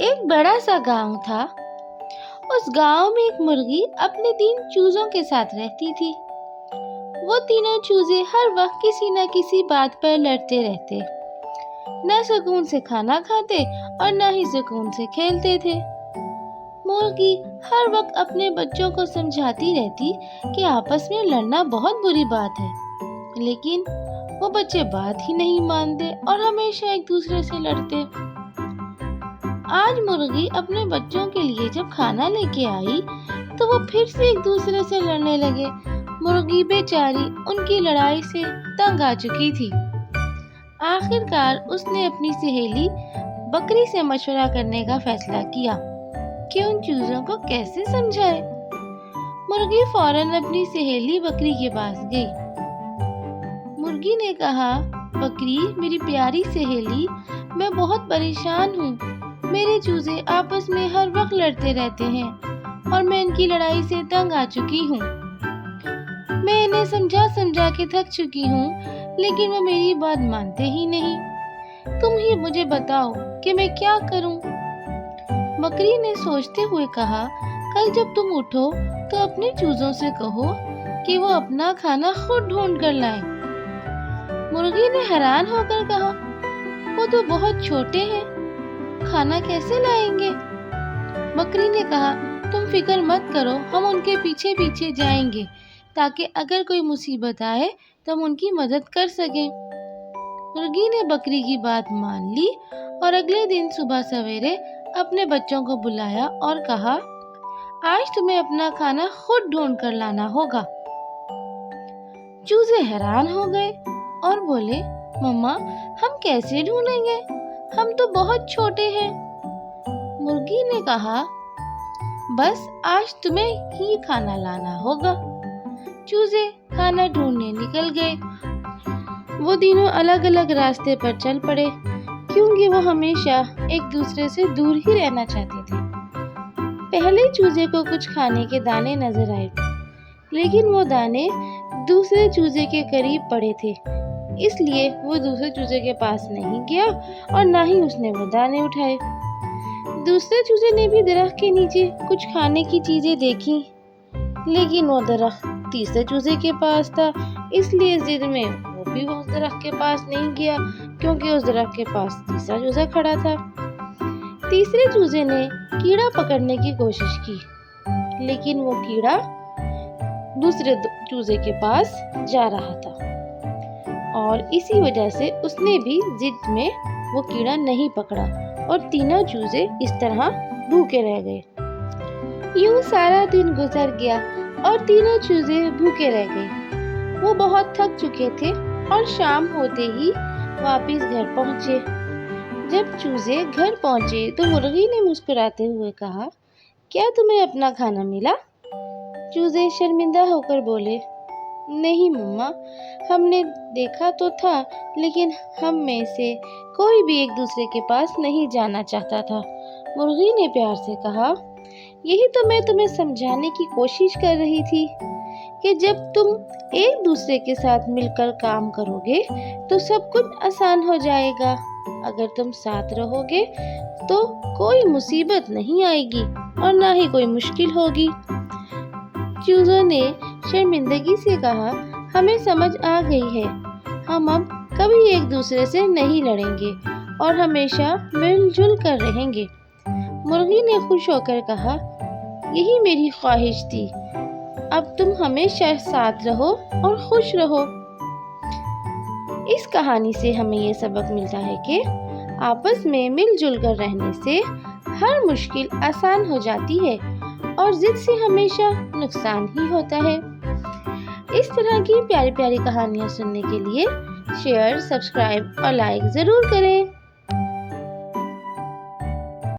ایک بڑا سا گاؤں تھا۔ اس گاؤں میں ایک مرغی اپنے 3 چوزوں کے ساتھ رہتی تھی۔ وہ تینوں چوزے ہر وقت کسی نہ کسی بات پر لڑتے رہتے، نہ سکون سے کھانا کھاتے اور نہ ہی سکون سے کھیلتے تھے۔ مرغی ہر وقت اپنے بچوں کو سمجھاتی رہتی کہ آپس میں لڑنا بہت بری بات ہے، لیکن وہ بچے بات ہی نہیں مانتے اور ہمیشہ ایک دوسرے سے لڑتے۔ آج مرغی اپنے بچوں کے لیے جب کھانا لے کے آئی تو وہ پھر سے ایک دوسرے سے لڑنے لگے۔ مرغی بیچاری ان کی لڑائی سے تنگ آ چکی تھی۔ آخر کار اس نے اپنی سہیلی بکری سے مشورہ کرنے کا فیصلہ کیا کہ ان چوزوں کو کیسے سمجھائے۔ مرغی فوراً اپنی سہیلی بکری کے پاس گئی۔ مرغی نے کہا، بکری میری پیاری سہیلی، میں بہت پریشان ہوں۔ میرے چوزے آپس میں ہر وقت لڑتے رہتے ہیں اور میں ان کی لڑائی سے تنگ آ چکی ہوں۔ میں انہیں سمجھا کے تھک چکی ہوں، لیکن وہ میری بات مانتے ہی نہیں۔ تم ہی مجھے بتاؤ کہ میں کیا کروں؟ بکری نے سوچتے ہوئے کہا، کل جب تم اٹھو تو اپنے چوزوں سے کہو کہ وہ اپنا کھانا خود ڈھونڈ کر لائیں۔ مرغی نے حیران ہو کر کہا، وہ تو بہت چھوٹے ہیں، کھانا کیسے لائیں گے؟ بکری نے کہا، تم فکر مت کرو، ہم ان کے پیچھے پیچھے جائیں گے تاکہ اگر کوئی مصیبت آئے تو ہم ان کی مدد کر سکیں۔ مرغی نے بکری کی بات مان لی اور اگلے دن صبح سویرے اپنے بچوں کو بلایا اور کہا، آج تمہیں اپنا کھانا خود ڈھونڈ کر لانا ہوگا۔ چوزے حیران ہو گئے اور بولے، مما ہم کیسے ڈھونڈیں گے؟ ہم تو بہت چھوٹے ہیں۔ مرغی نے کہا، بس آج تمہیں ہی کھانا لانا ہوگا۔ چوزے کھانا ڈھونڈنے نکل گئے۔ وہ تینوں الگ الگ راستے پر چل پڑے کیونکہ وہ ہمیشہ ایک دوسرے سے دور ہی رہنا چاہتے تھے۔ پہلے چوزے کو کچھ کھانے کے دانے نظر آئے، لیکن وہ دانے دوسرے چوزے کے قریب پڑے تھے، اس لیے وہ دوسرے چوزے کے پاس نہیں گیا اور نہ ہی اس نے وہ دانے اٹھائے۔ دوسرے چوزے نے بھی درخت کے نیچے کچھ کھانے کی چیزیں دیکھی، لیکن وہ درخت تیسرے چوزے کے پاس تھا، اس لیے ضد میں وہ بھی اس درخت کے پاس نہیں گیا کیونکہ اس درخت کے پاس تیسرا چوزا کھڑا تھا۔ تیسرے چوزے نے کیڑا پکڑنے کی کوشش کی، لیکن وہ کیڑا دوسرے چوزے کے پاس جا رہا تھا اور اسی وجہ سے اس نے بھی ضد میں وہ کیڑا نہیں پکڑا اور تینوں چوزے اس طرح بھوکے رہ گئے۔ یوں سارا دن گزر گیا اور تینوں چوزے بھوکے رہ گئے۔ وہ بہت تھک چکے تھے اور شام ہوتے ہی واپس گھر پہنچے۔ جب چوزے گھر پہنچے تو مرغی نے مسکراتے ہوئے کہا، کیا تمہیں اپنا کھانا ملا؟ چوزے شرمندہ ہو کر بولے، نہیں مما، ہم نے دیکھا تو تھا لیکن ہم میں سے کوئی بھی ایک دوسرے کے پاس نہیں جانا چاہتا تھا۔ مرغی نے پیار سے کہا، یہی تو میں تمہیں سمجھانے کی کوشش کر رہی تھی کہ جب تم ایک دوسرے کے ساتھ مل کر کام کرو گے تو سب کچھ آسان ہو جائے گا۔ اگر تم ساتھ رہو گے تو کوئی مصیبت نہیں آئے گی اور نہ ہی کوئی مشکل ہوگی۔ چوزوں نے شرمندگی سے کہا، ہمیں سمجھ آ گئی ہے، ہم اب کبھی ایک دوسرے سے نہیں لڑیں گے اور ہمیشہ مل جل کر رہیں گے۔ مرغی نے خوش ہو کر کہا، یہی میری خواہش تھی، اب تم ہمیشہ ساتھ رہو اور خوش رہو۔ اس کہانی سے ہمیں یہ سبق ملتا ہے کہ آپس میں مل جل کر رہنے سے ہر مشکل آسان ہو جاتی ہے اور ضد سے ہمیشہ نقصان ہی ہوتا ہے۔ اس طرح کی پیاری پیاری کہانیاں سننے کے لیے شیئر، سبسکرائب اور لائک ضرور کریں۔